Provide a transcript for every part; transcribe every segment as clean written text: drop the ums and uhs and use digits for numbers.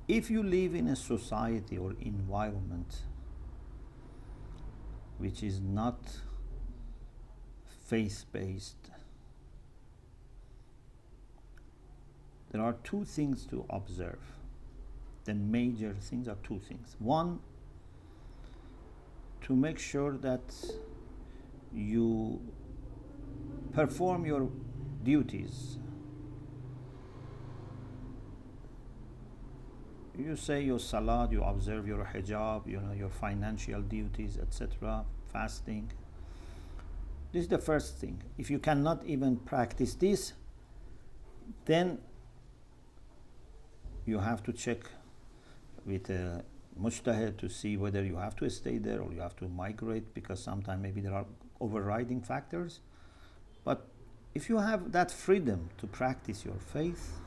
If you live in a society or environment which is not faith-based, there are two things to observe. The major things are two things. One, to make sure that you perform your duties. You say your salat, you observe your hijab, your financial duties, etc., fasting. This is the first thing. If you cannot even practice this, then you have to check with a mujtahid to see whether you have to stay there or you have to migrate, because sometimes maybe there are overriding factors. But if you have that freedom to practice your faith,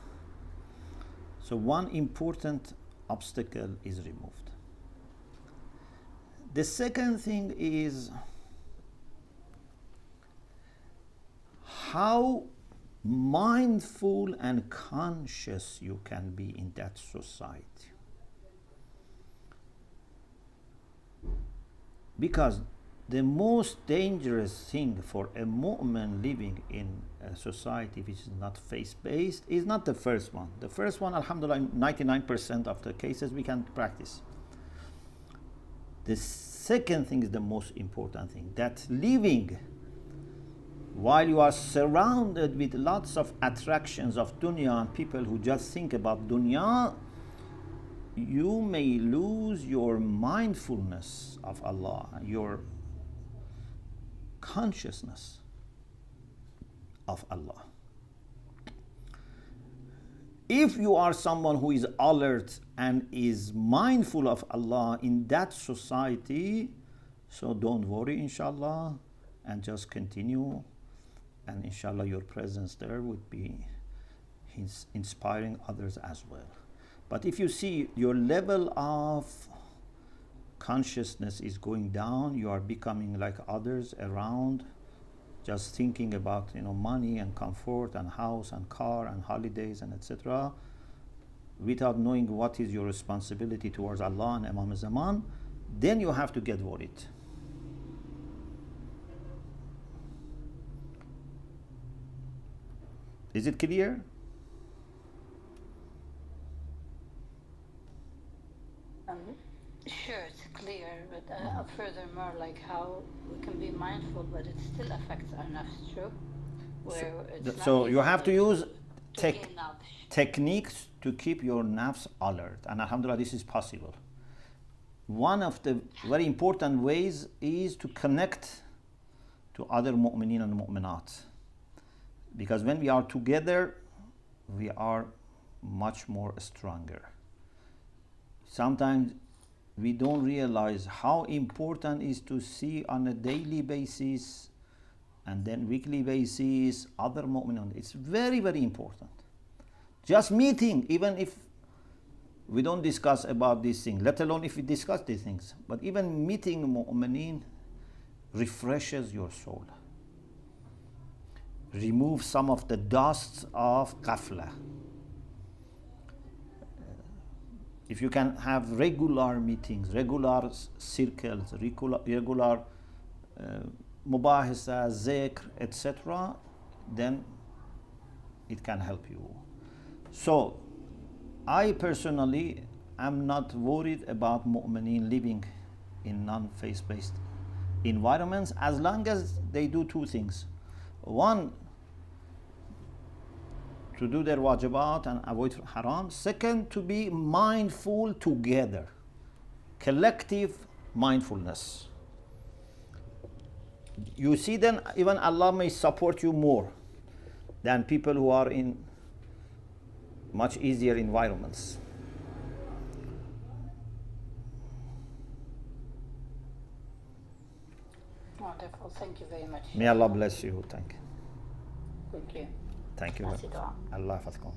so one important obstacle is removed. The second thing is how mindful and conscious you can be in that society. Because the most dangerous thing for a mu'min living in a society which is not faith-based is not the first one. The first one, alhamdulillah, 99% of the cases we can practice. The second thing is the most important thing, that living while you are surrounded with lots of attractions of dunya and people who just think about dunya, you may lose your mindfulness of Allah, your consciousness of Allah. If you are someone who is alert and is mindful of Allah in that society, so don't worry, inshallah, and just continue, and inshallah your presence there would be inspiring others as well. But if you see your level of consciousness is going down, you are becoming like others around, just thinking about money and comfort and house and car and holidays and etc., without knowing what is your responsibility towards Allah and Imam Zaman, then you have to get worried. Is it clear? Sure, it's clear, but furthermore, like how we can be mindful, but it still affects our nafs, true? So you have to use techniques to keep your nafs alert, and alhamdulillah this is possible. One of the very important ways is to connect to other mu'mineen and mu'minat, because when we are together we are much more stronger. Sometimes we don't realize how important it is to see on a daily basis and then weekly basis other mu'minun. It's very, very important. Just meeting, even if we don't discuss about these things, let alone if we discuss these things, but even meeting mu'mineen refreshes your soul. Remove some of the dust of ghafla. If you can have regular meetings, regular circles, regular mubahisa, zikr, etc., then it can help you. So, I personally am not worried about mu'mineen living in non-faith-based environments as long as they do two things. One, to do their wajibat and avoid haram. Second, to be mindful together. Collective mindfulness. You see, then even Allah may support you more than people who are in much easier environments. Wonderful. Thank you very much. May Allah bless you. Thank you. Thank you. Thank you. Allah Fatkum.